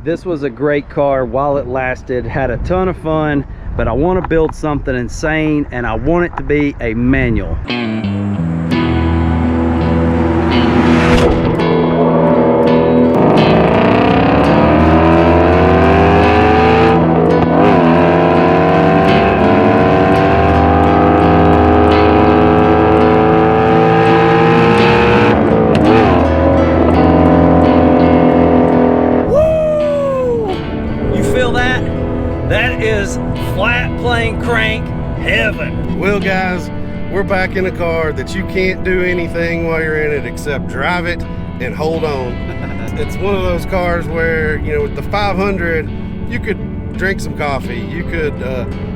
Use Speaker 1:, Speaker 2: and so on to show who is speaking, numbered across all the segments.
Speaker 1: This was a great car while it lasted, had a ton of fun, but I want to build something insane and I want it to be a manual. That is flat plane crank heaven.
Speaker 2: Well guys, we're back in a car that you can't do anything while you're in it except drive it and hold on. It's one of those cars where, you know, with the 500, you could drink some coffee, you could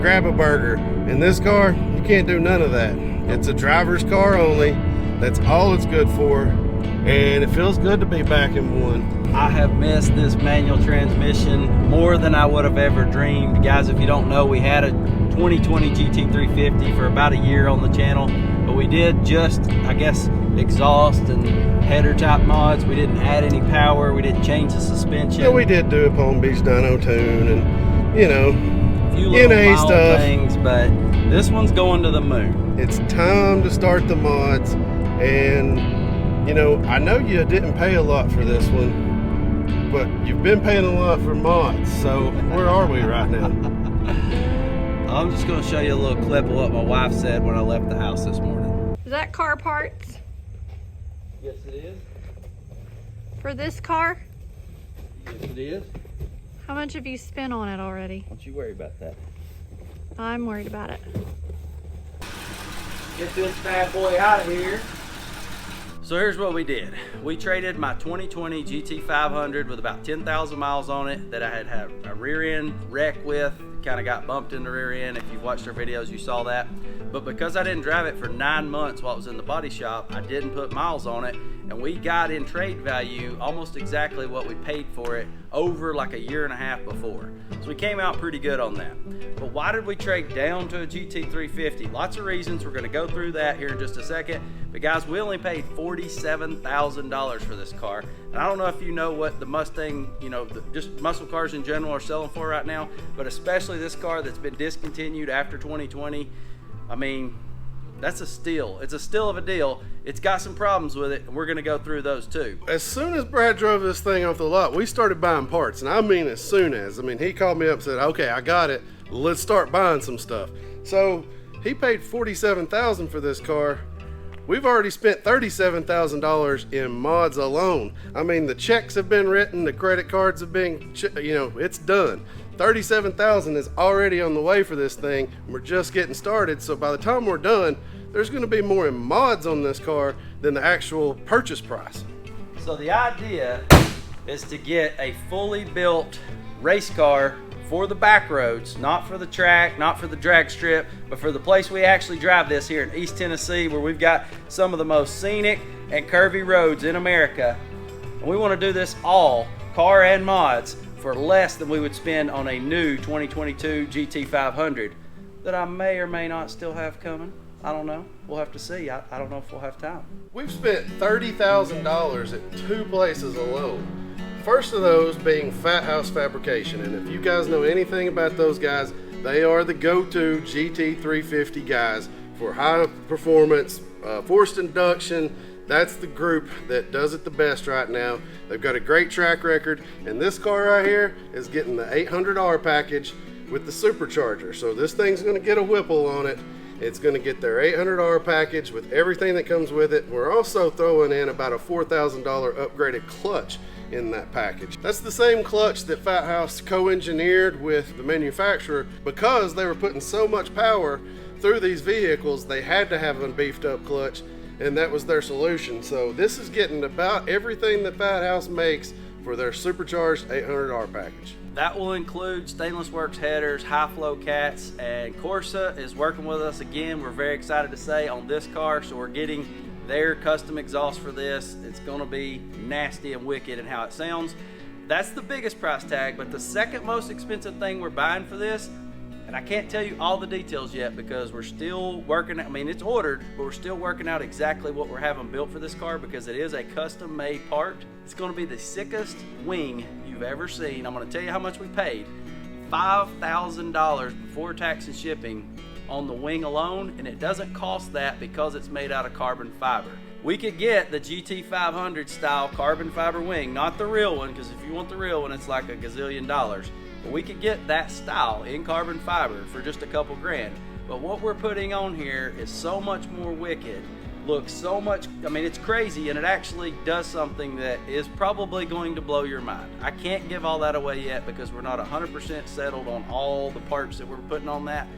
Speaker 2: grab a burger. In this car, you can't do none of that. It's a driver's car only. That's all it's good for. And it feels good to be back in one.
Speaker 1: I have missed this manual transmission more than I would have ever dreamed. Guys, if you don't know, we had a 2020 GT350 for about a year on the channel, but we did just, I guess, exhaust and header type mods. We didn't add any power, we didn't change the suspension.
Speaker 2: Yeah, we did do a Palm Beach dyno tune and, you know,
Speaker 1: a few little
Speaker 2: NA
Speaker 1: mild
Speaker 2: stuff.
Speaker 1: Things, but this one's going to the moon.
Speaker 2: It's time to start the mods, and you know, I know you didn't pay a lot for this one, but you've been paying a lot for mods, so where are we right now?
Speaker 1: I'm just going to show you a little clip of what my wife said when I left the house this morning.
Speaker 3: Is that car parts?
Speaker 1: Yes, it is.
Speaker 3: For this car?
Speaker 1: Yes, it is.
Speaker 3: How much have you spent on it already?
Speaker 1: Don't you worry about that.
Speaker 3: I'm worried about it.
Speaker 1: Get this bad boy out of here. So here's what we did. We traded my 2020 GT500 with about 10,000 miles on it that I had a rear end wreck with. Kind of got bumped in the rear end. If you've watched our videos, you saw that. But because I didn't drive it for 9 months while it was in the body shop, I didn't put miles on it. And we got in trade value almost exactly what we paid for it over like a year and a half before. So we came out pretty good on that. But why did we trade down to a GT350? Lots of reasons. We're gonna go through that here in just a second. But guys, we only paid $47,000 for this car. And I don't know if you know what the Mustang, you know, just muscle cars in general are selling for right now, but especially this car that's been discontinued after 2020. I mean, that's a steal. It's a steal of a deal. It's got some problems with it, and we're gonna go through those too.
Speaker 2: As soon as Brad drove this thing off the lot, we started buying parts, and I mean as soon as. I mean, he called me up and said, okay, I got it. Let's start buying some stuff. So he paid $47,000 for this car. We've already spent $37,000 in mods alone. I mean, the checks have been written, the credit cards have been, you know, it's done. $37,000 is already on the way for this thing. We're just getting started, so by the time we're done, there's gonna be more in mods on this car than the actual purchase price.
Speaker 1: So the idea is to get a fully built race car for the back roads, not for the track, not for the drag strip, but for the place we actually drive this here in East Tennessee, where we've got some of the most scenic and curvy roads in America. And we want to do this all, car and mods, for less than we would spend on a new 2022 GT500 that I may or may not still have coming. I don't know. We'll have to see. I don't know if we'll have time.
Speaker 2: We've spent $30,000 at 2 places alone. First of those being Fat House Fabrication, and if you guys know anything about those guys, they are the go-to GT350 guys for high performance, forced induction. That's the group that does it the best right now. They've got a great track record, and this car right here is getting the $800 package with the supercharger. So this thing's gonna get a Whipple on it. It's gonna get their $800 package with everything that comes with it. We're also throwing in about a $4,000 upgraded clutch in that package. That's the same clutch that Fat House co-engineered with the manufacturer because they were putting so much power through these vehicles, they had to have a beefed up clutch, and that was their solution. So this is getting about everything that Fat House makes for their supercharged $800 package.
Speaker 1: That will include Stainless Works headers, high flow cats, and Corsa is working with us again. We're very excited to say on this car, so we're getting their custom exhaust for this. It's gonna be nasty and wicked in how it sounds. That's the biggest price tag, but the second most expensive thing we're buying for this, and I can't tell you all the details yet because we're still working, I mean, it's ordered, but we're still working out exactly what we're having built for this car because it is a custom made part. It's gonna be the sickest wing you you've ever seen. I'm going to tell you how much we paid. $5,000 before tax and shipping on the wing alone, and it doesn't cost that because it's made out of carbon fiber. We could get the GT500 style carbon fiber wing, not the real one, because if you want the real one, it's like a gazillion dollars. But we could get that style in carbon fiber for just a couple grand. But what we're putting on here is so much more wicked, looks so much, I mean, it's crazy, and it actually does something that is probably going to blow your mind. I can't give all that away yet because we're not 100% settled on all the parts that we're putting on that.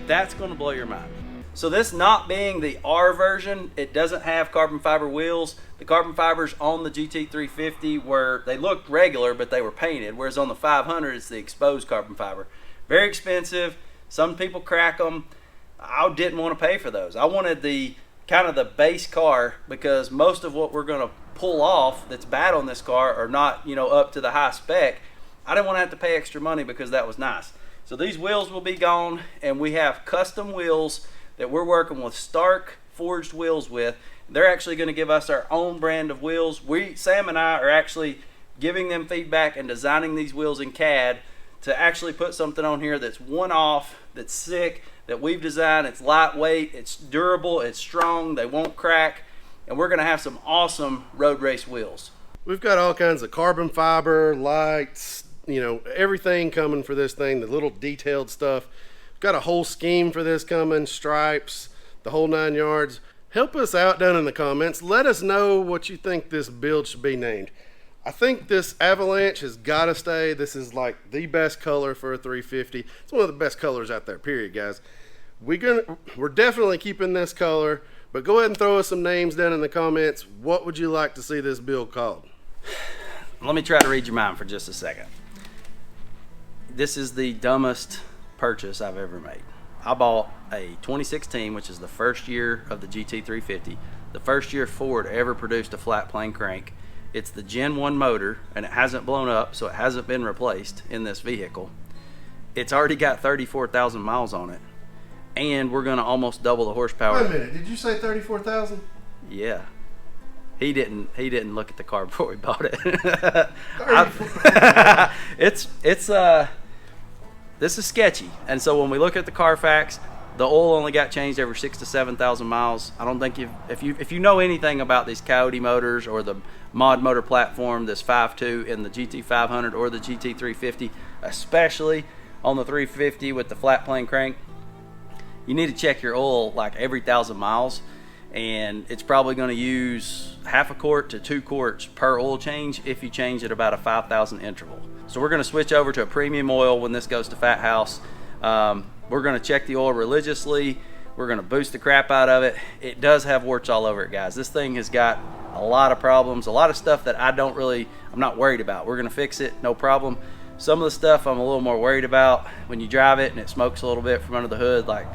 Speaker 1: That's going to blow your mind. So this not being the R version, it doesn't have carbon fiber wheels. The carbon fibers on the GT350 were, they looked regular, but they were painted, whereas on the 500 it's the exposed carbon fiber. Very expensive. Some people crack them. I didn't want to pay for those. I wanted the kind of the base car, because most of what we're going to pull off that's bad on this car are not, you know, up to the high spec. I didn't want to have to pay extra money because that was nice. So these wheels will be gone, and we have custom wheels that we're working with Stark forged wheels with. They're actually going to give us our own brand of wheels. Sam and I are actually giving them feedback and designing these wheels in CAD to actually put something on here that's one-off, that's sick, that we've designed. It's lightweight, it's durable, it's strong, they won't crack, and we're going to have some awesome road race wheels.
Speaker 2: We've got all kinds of carbon fiber, lights, you know, everything coming for this thing, the little detailed stuff. Got a whole scheme for this coming, stripes, the whole 9 yards. Help us out down in the comments. Let us know what you think this build should be named. I think this Avalanche has got to stay. This is like the best color for a 350. It's one of the best colors out there, period, guys. We're definitely keeping this color, but go ahead and throw us some names down in the comments. What would you like to see this build called?
Speaker 1: Let me try to read your mind for just a second. This is the dumbest purchase I've ever made. I bought a 2016, which is the first year of the GT350, the first year Ford ever produced a flat plane crank. It's the Gen 1 motor, and it hasn't blown up, so it hasn't been replaced in this vehicle. It's already got 34,000 miles on it, and we're going to almost double the horsepower.
Speaker 2: Wait a minute, did you say 34,000?
Speaker 1: Yeah. He didn't look at the car before we bought it. This is sketchy, and so when we look at the Carfax, the oil only got changed every 6,000 to 7,000 miles. I don't think if you know anything about these Coyote motors or the mod motor platform, this 5.2 in the GT500 or the GT350, especially on the 350 with the flat plane crank, you need to check your oil like every 1,000 miles, and it's probably going to use half a quart to 2 quarts per oil change if you change at about a 5,000 interval. So we're going to switch over to a premium oil when this goes to Fat House. We're going to check the oil religiously. We're going to boost the crap out of it. It does have warts all over it, guys. This thing has got a lot of problems, a lot of stuff that I'm not worried about. We're going to fix it, no problem. Some of the stuff I'm a little more worried about. When you drive it and it smokes a little bit from under the hood, like,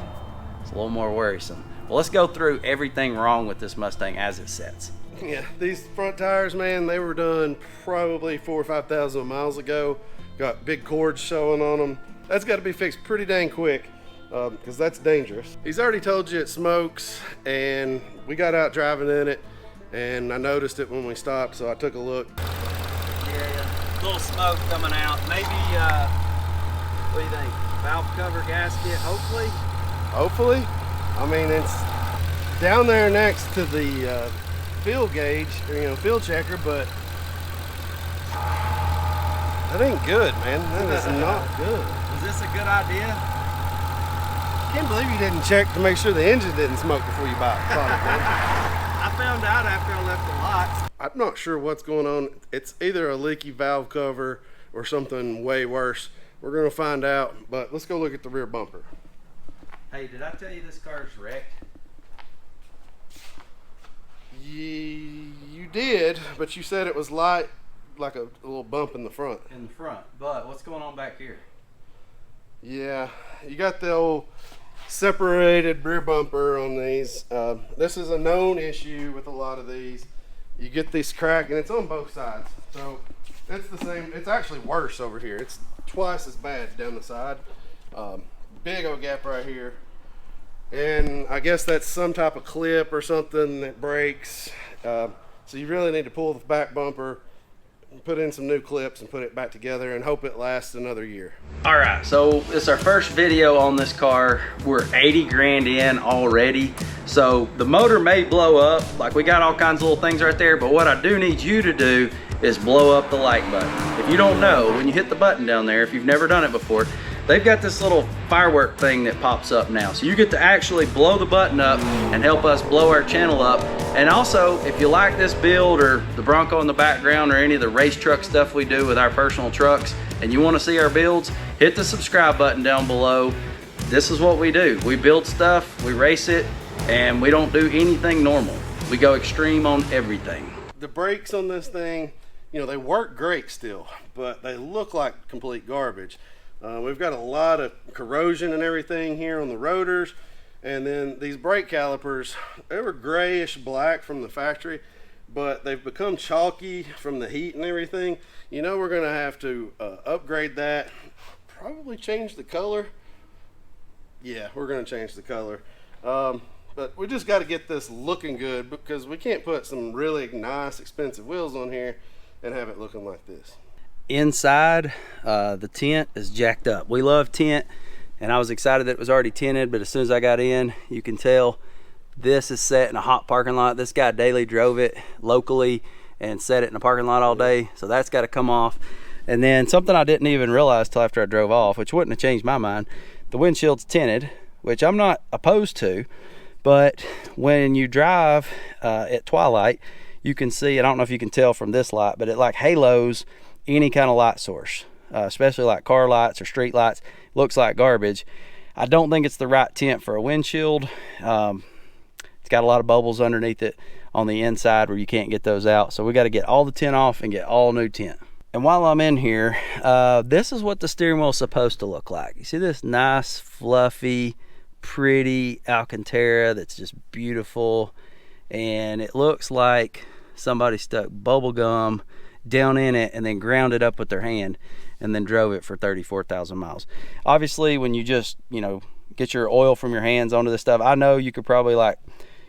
Speaker 1: it's a little more worrisome. Well, let's go through everything wrong with this Mustang as it sets.
Speaker 2: Yeah, these front tires, man, they were done probably 4,000 or 5,000 miles ago. Got big cords showing on them. That's got to be fixed pretty dang quick, because that's dangerous. He's already told you it smokes, and we got out driving in it, and I noticed it when we stopped, so I took a look.
Speaker 1: Yeah, a little smoke coming out. Maybe, what do you think? Valve cover gasket, hopefully?
Speaker 2: Hopefully. I mean, it's down there next to the fuel gauge, or, you know, fuel checker, but that ain't good, man. That is not good.
Speaker 1: Is this a good idea?
Speaker 2: I can't believe you didn't check to make sure the engine didn't smoke before you bought it.
Speaker 1: I found out after I left the lot.
Speaker 2: I'm not sure what's going on. It's either a leaky valve cover or something way worse. We're going to find out, but let's go look at the rear bumper.
Speaker 1: Hey, did I tell you this car's wrecked?
Speaker 2: You did, but you said it was light, like a little bump in the front.
Speaker 1: In the front, but what's going on back here?
Speaker 2: Yeah, you got the old separated rear bumper on these. This is a known issue with a lot of these. You get this crack, and it's on both sides. So it's the same. It's actually worse over here. It's twice as bad down the side. Big old gap right here. And I guess that's some type of clip or something that breaks. So you really need to pull the back bumper, put in some new clips and put it back together and hope it lasts another year.
Speaker 1: All right, so it's our first video on this car. We're 80 grand in already. So the motor may blow up, like we got all kinds of little things right there, but what I do need you to do is blow up the like button. If you don't know, when you hit the button down there, if you've never done it before, they've got this little firework thing that pops up now. So you get to actually blow the button up and help us blow our channel up. And also, if you like this build or the Bronco in the background or any of the race truck stuff we do with our personal trucks and you want to see our builds, hit the subscribe button down below. This is what we do. We build stuff, we race it, and we don't do anything normal. We go extreme on everything.
Speaker 2: The brakes on this thing, you know, they work great still, but they look like complete garbage. We've got a lot of corrosion and everything here on the rotors, and then these brake calipers, they were grayish black from the factory, but they've become chalky from the heat and everything. You know, we're gonna have to upgrade that, probably change the color. Yeah, we're gonna change the color. But we just got to get this looking good, because we can't put some really nice expensive wheels on here and have it looking like this.
Speaker 1: Inside, the tent is jacked up. We love tent, and I was excited that it was already tinted, but as soon as I got in, you can tell this is set in a hot parking lot. This guy daily drove it locally and set it in a parking lot all day, so that's got to come off. And then something I didn't even realize till after I drove off, which wouldn't have changed my mind, the windshield's tinted, which I'm not opposed to, but when you drive at twilight, you can see, I don't know if you can tell from this light, but it like halos any kind of light source, especially like car lights or street lights. Looks like garbage. I don't think it's the right tint for a windshield. It's got a lot of bubbles underneath it on the inside where you can't get those out. So we got to get all the tint off and get all new tint. And while I'm in here, this is what the steering wheel is supposed to look like. You see this nice, fluffy, pretty Alcantara that's just beautiful. And it looks like somebody stuck bubble gum down in it and then ground it up with their hand and then drove it for 34,000 miles. Obviously, when you just, you know, get your oil from your hands onto this stuff, I know you could probably like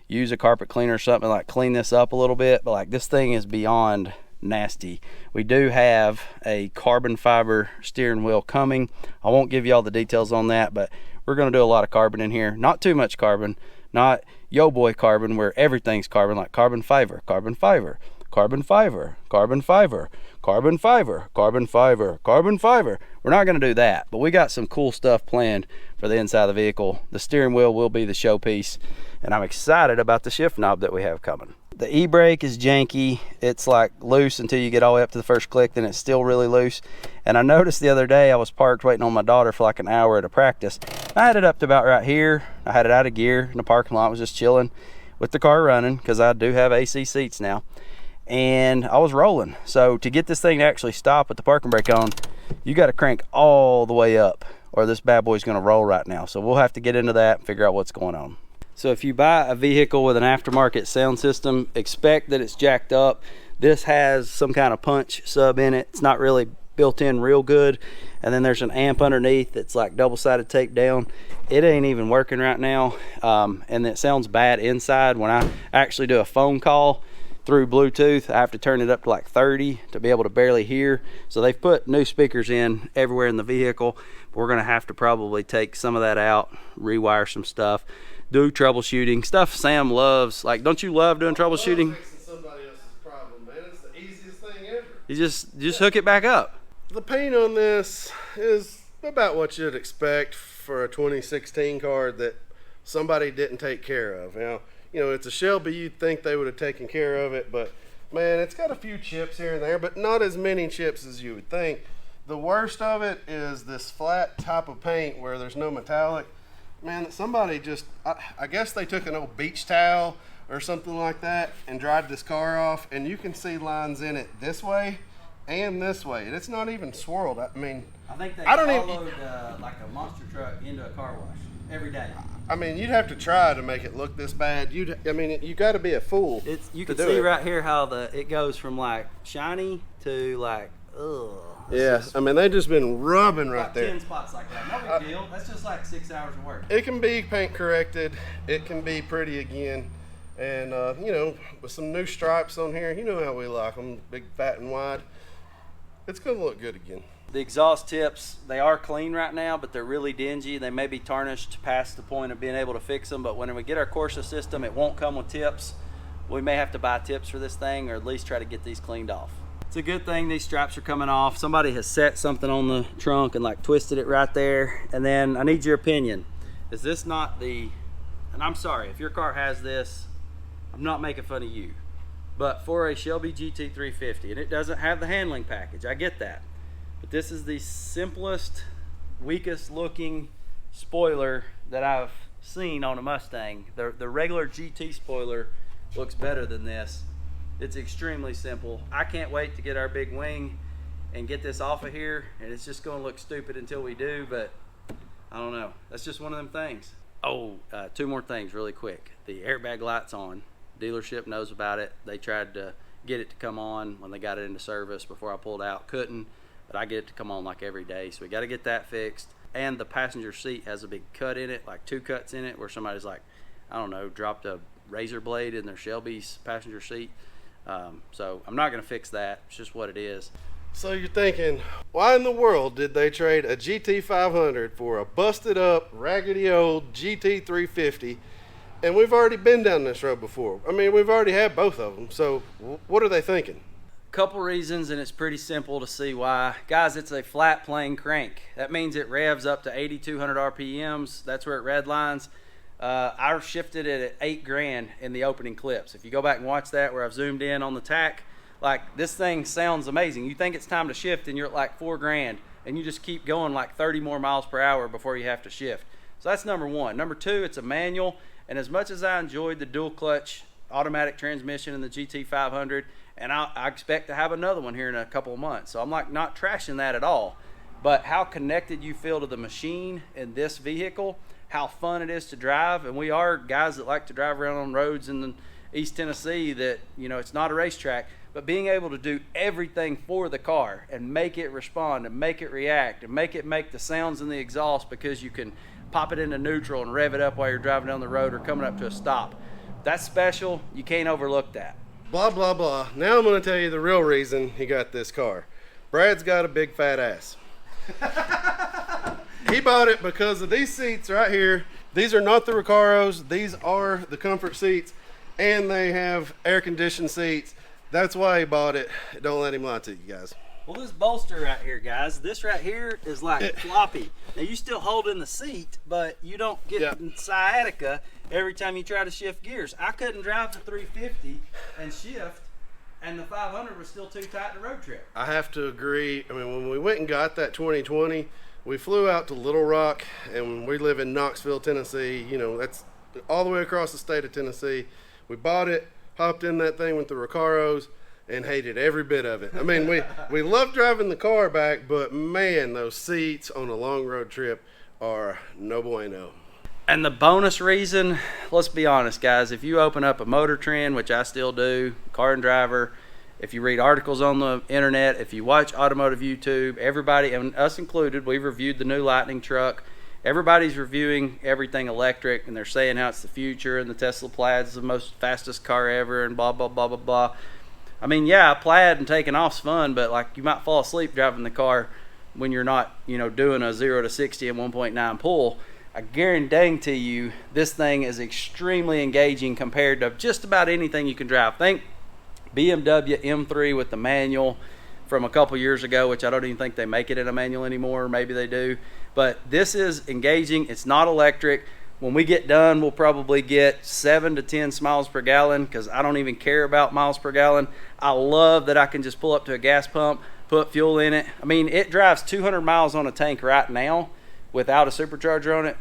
Speaker 1: use a carpet cleaner or something, like clean this up a little bit, but like this thing is beyond nasty. We do have a carbon fiber steering wheel coming. I won't give you all the details on that, but we're going to do a lot of carbon in here. Not too much carbon, not yo boy carbon where everything's carbon, like carbon fiber, carbon fiber, carbon fiber, carbon fiber, carbon fiber, carbon fiber, carbon fiber. We're not going to do that, but we got some cool stuff planned for the inside of the vehicle. The steering wheel will be the showpiece, and I'm excited about the shift knob that we have coming. The e-brake is janky. It's like loose until you get all the way up to the first click, then it's still really loose. And I noticed the other day I was parked waiting on my daughter for like an hour at a practice. I had it up to about right here. I had it out of gear in the parking lot, was just chilling with the car running because I do have AC seats now. And I was rolling. So to get this thing to actually stop with the parking brake on, you got to crank all the way up or this bad boy's going to roll right now. So we'll have to get into that and figure out what's going on. So if you buy a vehicle with an aftermarket sound system, expect that it's jacked up. This has some kind of punch sub in it. It's not really built in real good. And then there's an amp underneath that's like double-sided tape down. It ain't even working right now. And it sounds bad inside. When I actually do a phone call through Bluetooth, I have to turn it up to like 30 to be able to barely hear. So they've put new speakers in everywhere in the vehicle. We're gonna have to probably take some of that out, rewire some stuff, do troubleshooting stuff Sam loves. Like, don't you love doing troubleshooting?
Speaker 2: Fixing somebody else's problem, man. It's the easiest thing ever.
Speaker 1: You just hook it back up.
Speaker 2: The paint on this is about what you'd expect for a 2016 car that somebody didn't take care of. Now, you know, it's a Shelby, you'd think they would have taken care of it, but man, it's got a few chips here and there, but not as many chips as you would think. The worst of it is this flat top of paint where there's no metallic. Man, somebody just, I guess they took an old beach towel or something like that and dried this car off, and you can see lines in it this way and this way, and it's not even swirled. I mean,
Speaker 1: I think they
Speaker 2: followed
Speaker 1: like a monster truck into a car wash every day.
Speaker 2: I mean, you'd have to try to make it look this bad. You got to be a fool.
Speaker 1: You can see right here how it goes from like shiny to like, ugh.
Speaker 2: Yeah, I mean, they just been rubbing right there.
Speaker 1: 10 spots like that. No big deal. That's just like 6 hours of work.
Speaker 2: It can be paint corrected. It can be pretty again. And, you know, with some new stripes on here, you know how we like them, big, fat, and wide. It's gonna look good again.
Speaker 1: The exhaust tips, they are clean right now, but they're really dingy. They may be tarnished past the point of being able to fix them, but when we get our Corsa system, it won't come with tips. We may have to buy tips for this thing, or at least try to get these cleaned off. It's a good thing these straps are coming off. Somebody has set something on the trunk and like twisted it right there. And then I need your opinion. Is this not the, and I'm sorry, if your car has this, I'm not making fun of you, but for a Shelby GT350, and it doesn't have the handling package, I get that. But this is the simplest, weakest looking spoiler that I've seen on a Mustang. The regular GT spoiler looks better than this. It's extremely simple. I can't wait to get our big wing and get this off of here, and it's just gonna look stupid until we do, but I don't know. That's just one of them things. Oh, two more things really quick. The airbag light's on. Dealership knows about it. They tried to get it to come on when they got it into service before I pulled out. Couldn't, but I get it to come on like every day, so we got to get that fixed. And the passenger seat has a big cut in it, like 2 cuts in it, where somebody's like, I don't know, dropped a razor blade in their Shelby's passenger seat. So I'm not going to fix that. It's just what it is.
Speaker 2: So you're thinking, why in the world did they trade a GT500 for a busted up, raggedy old GT350? And we've already been down this road before. I mean, we've already had both of them. So what are they thinking?
Speaker 1: Couple reasons, and it's pretty simple to see why. Guys, it's a flat plane crank. That means it revs up to 8,200 RPMs. That's where it redlines. I shifted it at 8 grand in the opening clips. If you go back and watch that where I've zoomed in on the tack, like this thing sounds amazing. You think it's time to shift and you're at like 4 grand and you just keep going like 30 more miles per hour before you have to shift. So that's number one. Number two, it's a manual, and as much as I enjoyed the dual clutch automatic transmission in the GT500, and I expect to have another one here in a couple of months, so I'm like not trashing that at all, but how connected you feel to the machine in this vehicle, how fun it is to drive. And we are guys that like to drive around on roads in East Tennessee that, you know, it's not a racetrack, but being able to do everything for the car and make it respond and make it react and make it make the sounds in the exhaust because you can pop it into neutral and rev it up while you're driving down the road or coming up to a stop. That's special. You can't overlook that.
Speaker 2: Blah, blah, blah. Now I'm going to tell you the real reason he got this car. Brad's got a big fat ass. He bought it because of these seats right here. These are not the Recaros. These are the comfort seats, and they have air-conditioned seats. That's why he bought it. Don't let him lie to you guys.
Speaker 1: Well, this bolster right here, guys, this right here is like floppy. Now, you still hold in the seat, but you don't get sciatica every time you try to shift gears. I couldn't drive the 350 and shift, and the 500 was still too tight to road trip.
Speaker 2: I have to agree. I mean, when we went and got that 2020, we flew out to Little Rock, and we live in Knoxville, Tennessee. You know, that's all the way across the state of Tennessee. We bought it, hopped in that thing with the Recaros, and hated every bit of it. I mean, we love driving the car back, but man, those seats on a long road trip are no bueno.
Speaker 1: And the bonus reason, let's be honest, guys, if you open up a Motor Trend, which I still do, Car and Driver, if you read articles on the internet, if you watch automotive YouTube, everybody, and us included, we've reviewed the new Lightning truck. Everybody's reviewing everything electric, and they're saying how it's the future, and the Tesla Plaid is the most fastest car ever, and blah, blah, blah, blah, blah. I mean, yeah, Plaid and taking off's fun, but like you might fall asleep driving the car when you're not, you know, doing a 0 to 60 in 1.9 pull. I guarantee you this thing is extremely engaging compared to just about anything you can drive. Think BMW M3 with the manual from a couple years ago, which I don't even think they make it in a manual anymore. Maybe they do. But this is engaging. It's not electric. When we get done, we'll probably get 7 to 10 miles per gallon because I don't even care about miles per gallon. I love that I can just pull up to a gas pump, put fuel in it. I mean, it drives 200 miles on a tank right now without a supercharger on it.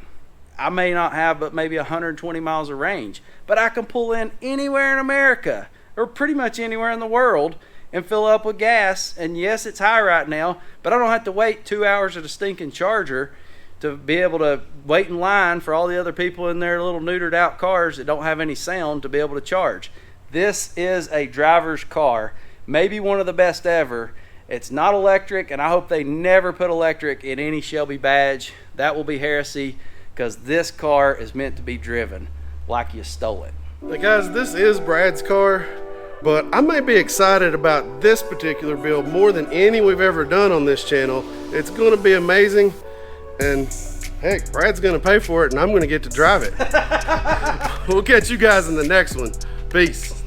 Speaker 1: I may not have but maybe 120 miles of range, but I can pull in anywhere in America or pretty much anywhere in the world and fill up with gas. And yes, it's high right now, but I don't have to wait 2 hours at a stinking charger to be able to wait in line for all the other people in their little neutered out cars that don't have any sound to be able to charge. This is a driver's car, maybe one of the best ever. It's not electric, and I hope they never put electric in any Shelby badge. That will be heresy because this car is meant to be driven like you stole it.
Speaker 2: Now guys, this is Brad's car, But I may be excited about this particular build more than any we've ever done on this channel. It's gonna be amazing, and heck, Brad's gonna pay for it and I'm gonna get to drive it. We'll catch you guys in the next one. Peace.